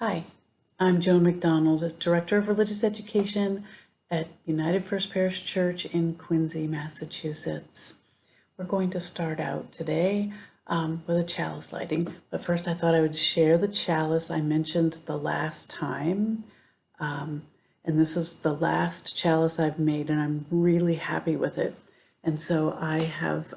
Hi, I'm Joan McDonald, Director of Religious Education at United First Parish Church in Quincy, Massachusetts. We're going to start out today with a chalice lighting, but first I thought I would share the chalice I mentioned the last time. And this is the last chalice I've made, and I'm really happy with it. And so I have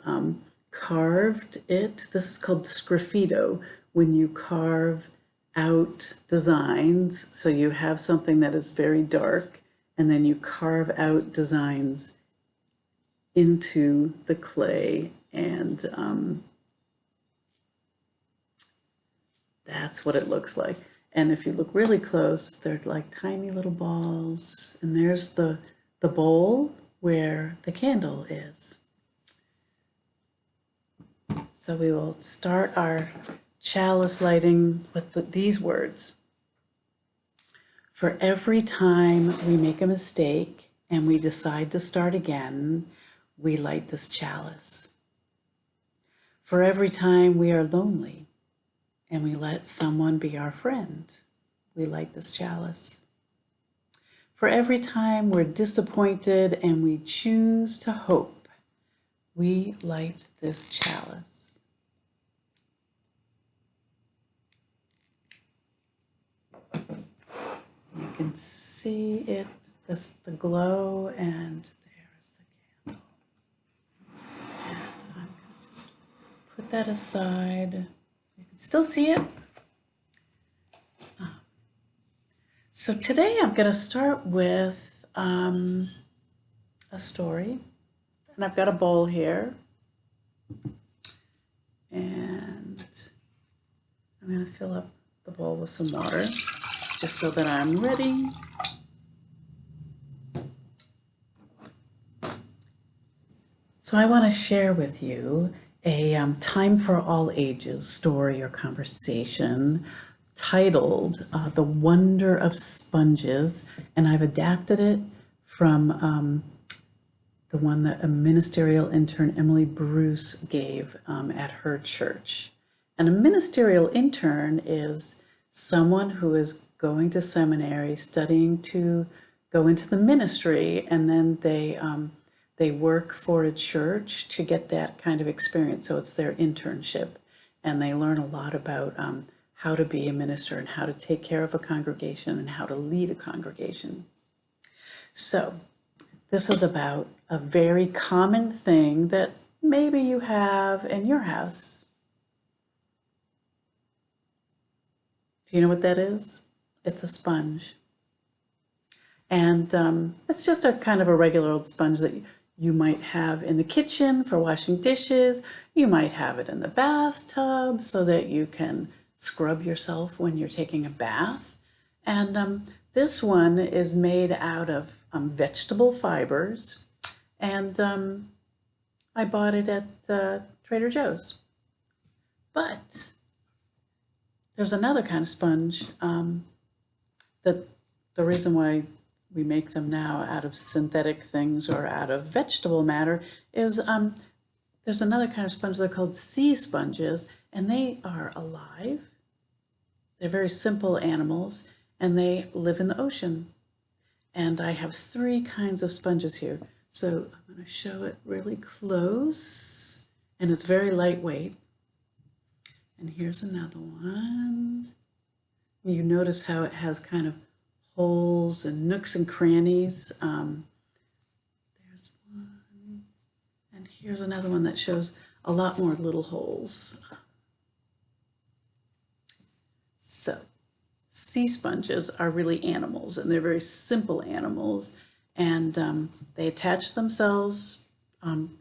carved it. This is called sgraffito, when you carve out designs. So you have something that is very dark, and then you carve out designs into the clay, and that's what it looks like. And if you look really close, they're like tiny little balls. And there's the bowl where the candle is. So we will start our chalice lighting with these words. For every time we make a mistake and we decide to start again, we light this chalice. For every time we are lonely and we let someone be our friend, we light this chalice. For every time we're disappointed and we choose to hope, we light this chalice. You can see it, the glow, and there's the candle. And I'm going to just put that aside. You can still see it. So today I'm going to start with a story. And I've got a bowl here. And I'm going to fill up the bowl with some water, just so that I'm ready. So I want to share with you a time for all ages story or conversation titled The Wonder of Sponges, and I've adapted it from the one that a ministerial intern, Emily Bruce, gave at her church. And a ministerial intern is someone who is going to seminary, studying to go into the ministry, and then they work for a church to get that kind of experience. So it's their internship, and they learn a lot about how to be a minister and how to take care of a congregation and how to lead a congregation. So this is about a very common thing that maybe you have in your house. Do you know what that is? It's a sponge. And it's just a kind of a regular old sponge that you might have in the kitchen for washing dishes. You might have it in the bathtub so that you can scrub yourself when you're taking a bath. And this one is made out of vegetable fibers. And I bought it at Trader Joe's. But there's another kind of sponge that the reason why we make them now out of synthetic things or out of vegetable matter is there's another kind of sponge. They're called sea sponges, and they are alive. They're very simple animals, and they live in the ocean. And I have 3 kinds of sponges here. So I'm going to show it really close, and it's very lightweight. And here's another one. You notice how it has kind of holes and nooks and crannies. There's one. And here's another one that shows a lot more little holes. So sea sponges are really animals, and they're very simple animals, and they attach themselves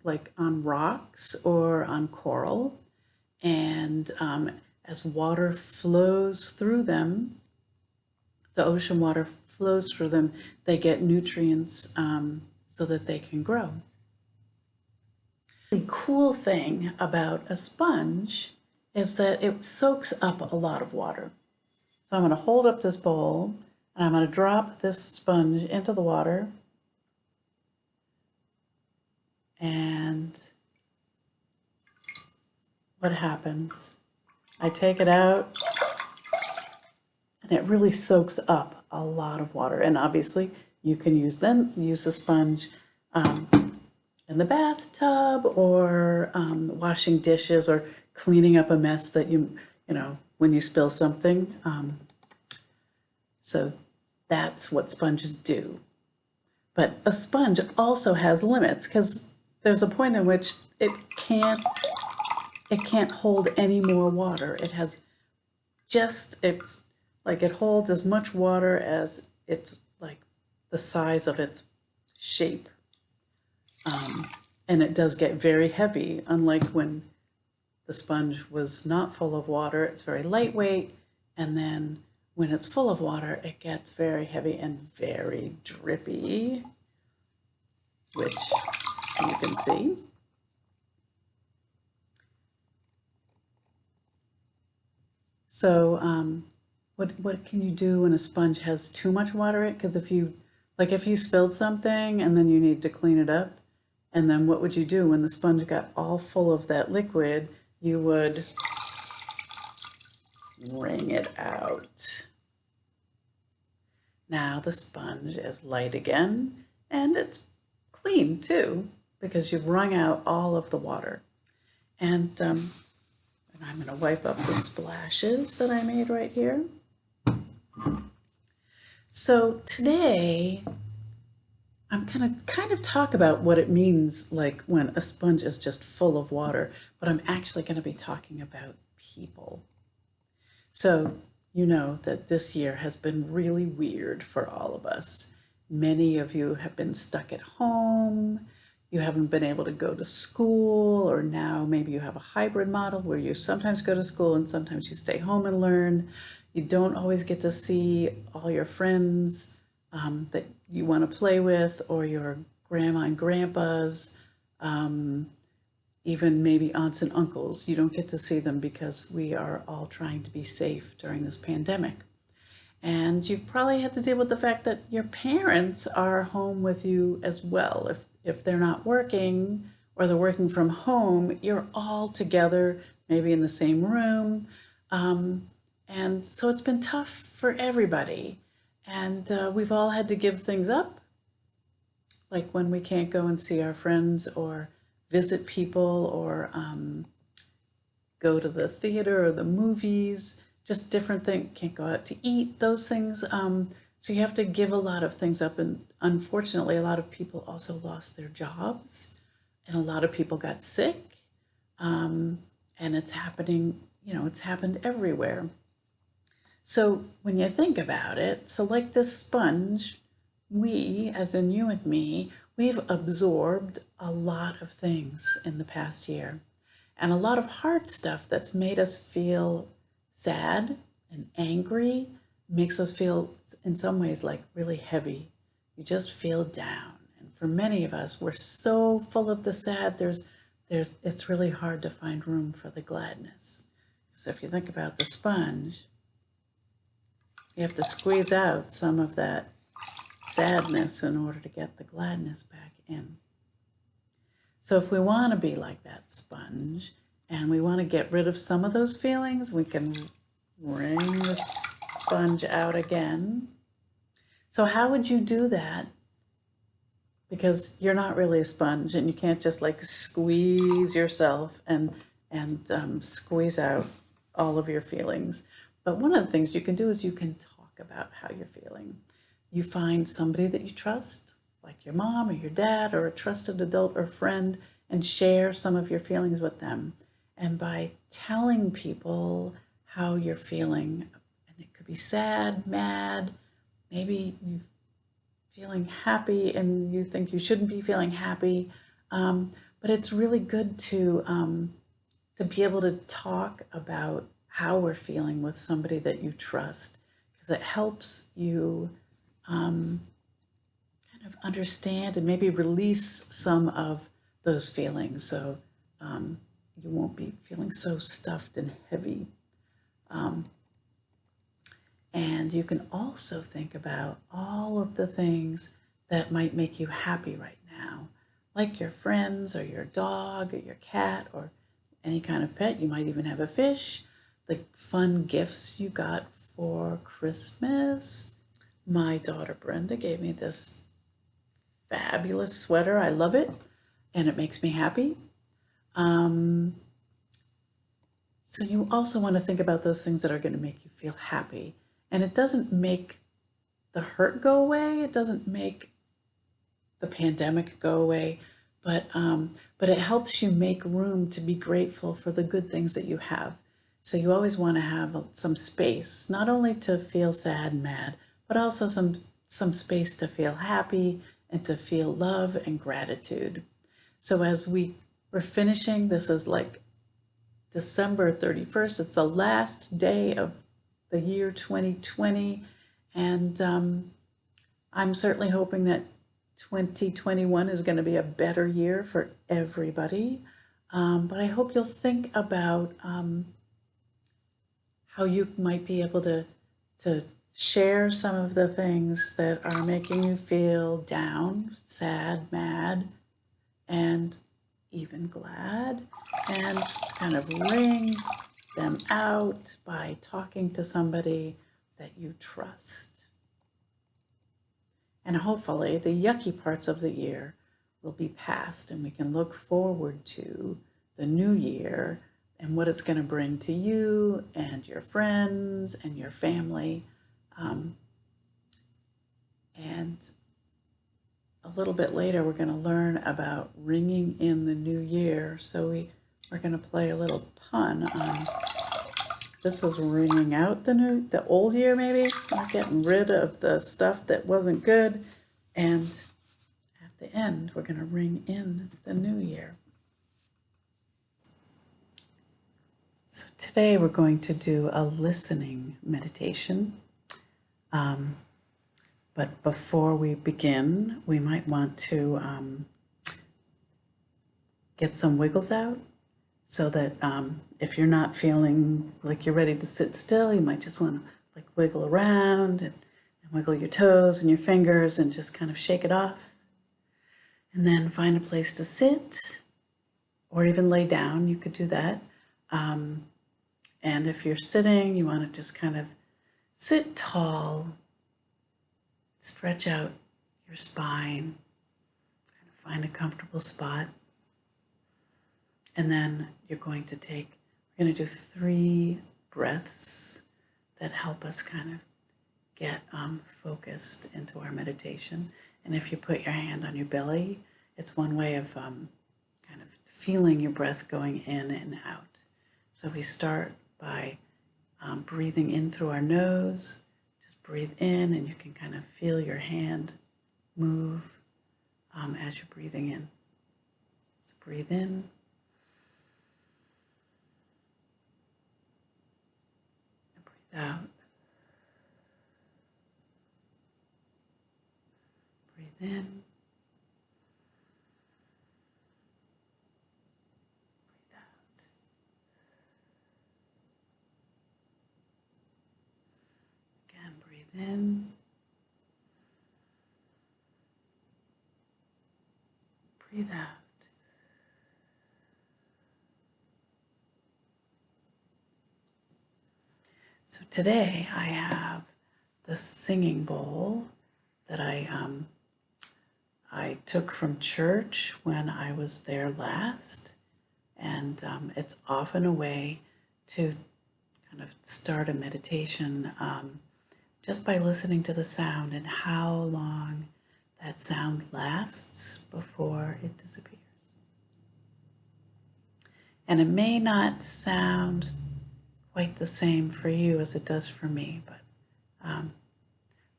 like on rocks or on coral, and as water flows through them, the ocean water flows through them, they get nutrients so that they can grow. The cool thing about a sponge is that it soaks up a lot of water. So I'm going to hold up this bowl, and I'm going to drop this sponge into the water. And what happens? I take it out, and it really soaks up a lot of water. And obviously you can use the sponge in the bathtub, or washing dishes, or cleaning up a mess that when you spill something. So that's what sponges do. But a sponge also has limits, because there's a point in which it can't hold any more water. It holds as much water as it's like the size of its shape. And it does get very heavy, unlike when the sponge was not full of water. It's very lightweight, and then when it's full of water, it gets very heavy and very drippy, which you can see. So what can you do when a sponge has too much water in it? Because if you spilled something and then you need to clean it up, and then what would you do when the sponge got all full of that liquid? You would wring it out. Now the sponge is light again, and it's clean too, because you've wrung out all of the water. And I'm going to wipe up the splashes that I made right here. So today I'm going to kind of talk about what it means like when a sponge is just full of water, but I'm actually going to be talking about people. So you know that this year has been really weird for all of us. Many of you have been stuck at home. You haven't been able to go to school, or now maybe you have a hybrid model where you sometimes go to school and sometimes you stay home and learn. You don't always get to see all your friends that you want to play with, or your grandma and grandpas, even maybe aunts and uncles. You don't get to see them because we are all trying to be safe during this pandemic. And you've probably had to deal with the fact that your parents are home with you as well. If they're not working, or they're working from home, you're all together, maybe in the same room. And so it's been tough for everybody. And we've all had to give things up, like when we can't go and see our friends, or visit people, or go to the theater or the movies, just different things. Can't go out to eat, those things. So you have to give a lot of things up. And unfortunately, a lot of people also lost their jobs, and a lot of people got sick. And it's happening, it's happened everywhere. So when you think about it, so like this sponge, we, as in you and me, we've absorbed a lot of things in the past year, and a lot of hard stuff that's made us feel sad and angry, makes us feel in some ways like really heavy. You just feel down. And for many of us, we're so full of the sad, it's really hard to find room for the gladness. So if you think about the sponge, you have to squeeze out some of that sadness in order to get the gladness back in. So if we want to be like that sponge, and we want to get rid of some of those feelings, we can wring the sponge out again. So how would you do that? Because you're not really a sponge, and you can't just like squeeze yourself and squeeze out all of your feelings. But one of the things you can do is you can talk about how you're feeling. You find somebody that you trust, like your mom or your dad, or a trusted adult or friend, and share some of your feelings with them. And by telling people how you're feeling, and it could be sad, mad, maybe you're feeling happy and you think you shouldn't be feeling happy, but it's really good to be able to talk about how we're feeling with somebody that you trust, because it helps you kind of understand and maybe release some of those feelings, so you won't be feeling so stuffed and heavy. And you can also think about all of the things that might make you happy right now, like your friends, or your dog, or your cat, or any kind of pet. You might even have a fish. The fun gifts you got for Christmas, my daughter Brenda gave me this fabulous sweater. I love it, and it makes me happy. So you also want to think about those things that are going to make you feel happy. And it doesn't make the hurt go away. It doesn't make the pandemic go away, but it helps you make room to be grateful for the good things that you have. So you always want to have some space, not only to feel sad and mad, but also some space to feel happy and to feel love and gratitude. So as we're finishing, this is like December 31st. It's the last day of the year 2020. And I'm certainly hoping that 2021 is going to be a better year for everybody. But I hope you'll think about how you might be able to share some of the things that are making you feel down, sad, mad, and even glad, and kind of wring them out by talking to somebody that you trust. And hopefully the yucky parts of the year will be past, and we can look forward to the new year and what it's going to bring to you and your friends and your family. And a little bit later, we're going to learn about ringing in the new year. So we're going to play a little pun on, this is ringing out the old year, maybe. We're getting rid of the stuff that wasn't good. And at the end, we're going to ring in the new year. So today we're going to do a listening meditation. But before we begin, we might want to get some wiggles out, so that if you're not feeling like you're ready to sit still, you might just want to like wiggle around and wiggle your toes and your fingers and just kind of shake it off. And then find a place to sit, or even lay down. You could do that. And if you're sitting, you want to just kind of sit tall, stretch out your spine, kind of find a comfortable spot. And then we're going to do 3 breaths that help us kind of get focused into our meditation. And if you put your hand on your belly, it's one way of kind of feeling your breath going in and out. So we start by breathing in through our nose. Just breathe in, and you can kind of feel your hand move as you're breathing in. So breathe in. And breathe out. Breathe in. Breathe out. Again, breathe in. Breathe out. So today I have the singing bowl that I took from church when I was there last, and it's often a way to kind of start a meditation just by listening to the sound and how long that sound lasts before it disappears. And it may not sound quite the same for you as it does for me,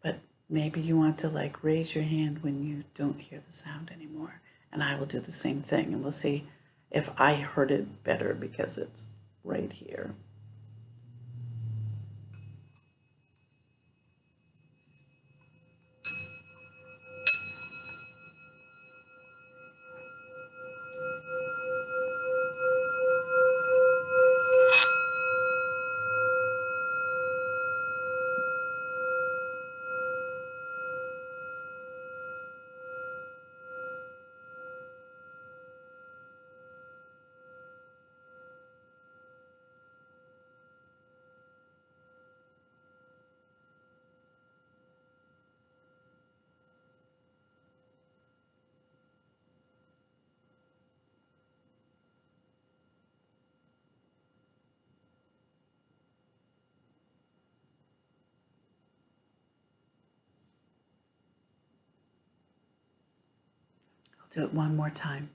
but maybe you want to like raise your hand when you don't hear the sound anymore, and I will do the same thing, and we'll see if I heard it better because it's right here. Do it one more time.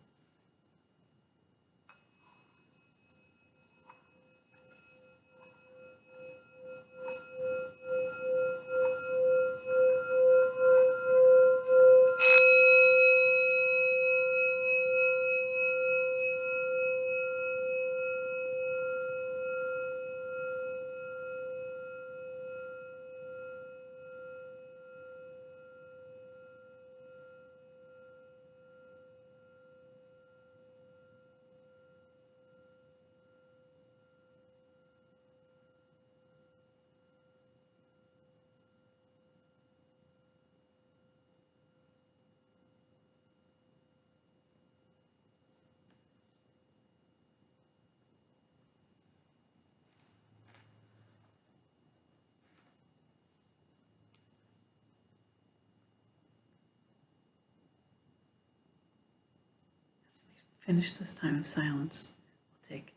As we finish this time of silence, we'll take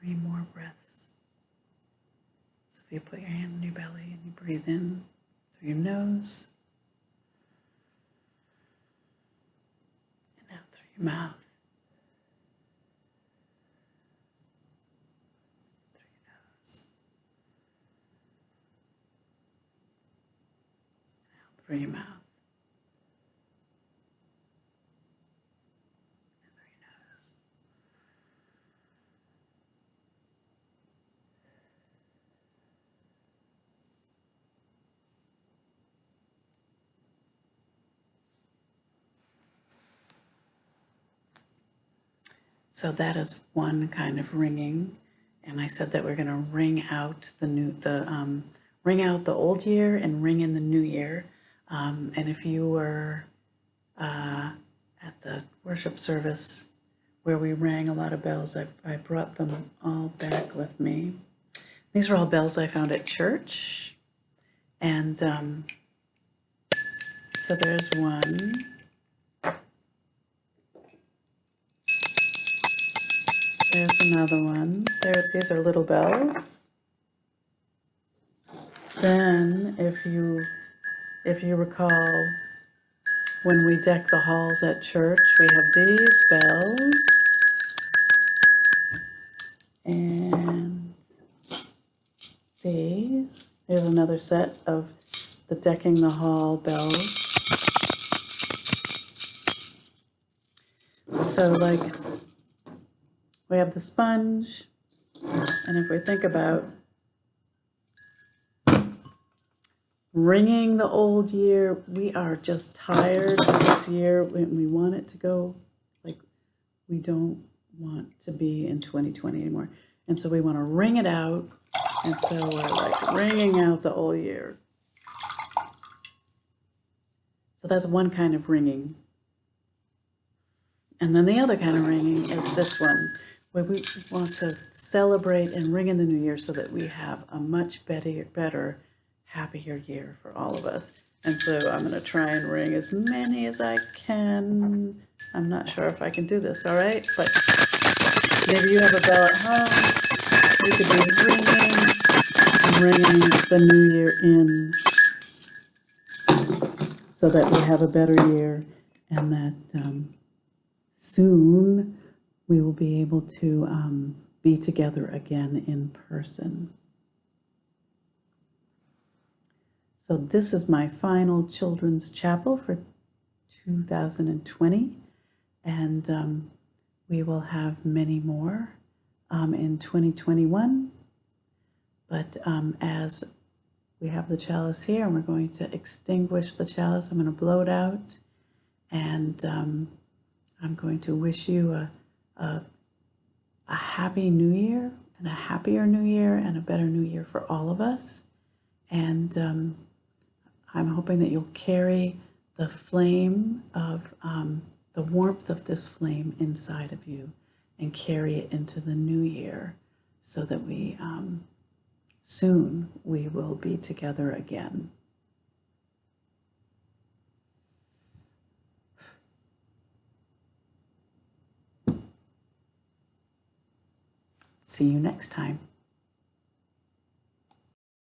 3 more breaths. So if you put your hand on your belly and you breathe in through your nose and out through your mouth. Through your nose. And out through your mouth. So that is one kind of ringing, and I said that we're going to ring out ring out the old year and ring in the new year. And if you were at the worship service where we rang a lot of bells, I brought them all back with me. These are all bells I found at church, and so there's one. There's another one. These are little bells. Then, if you recall, when we deck the halls at church, we have these bells. And these. Here's another set of the decking the hall bells. So, like, we have the sponge, and if we think about ringing the old year, we are just tired of this year. We want it to go, like, we don't want to be in 2020 anymore. And so we want to ring it out, and so we're like ringing out the old year. So that's one kind of ringing. And then the other kind of ringing is this one, where we want to celebrate and ring in the new year so that we have a much better, happier year for all of us. And so I'm going to try and ring as many as I can. I'm not sure if I can do this, all right? But maybe you have a bell at home. You could be ringing the new year in so that we have a better year, and that soon we will be able to be together again in person. So this is my final children's chapel for 2020, and we will have many more in 2021. But as we have the chalice here, and we're going to extinguish the chalice, I'm going to blow it out, and I'm going to wish you a happy new year, and a happier new year, and a better new year for all of us. And I'm hoping that you'll carry the flame of the warmth of this flame inside of you, and carry it into the new year, so that we soon we will be together again. See you next time.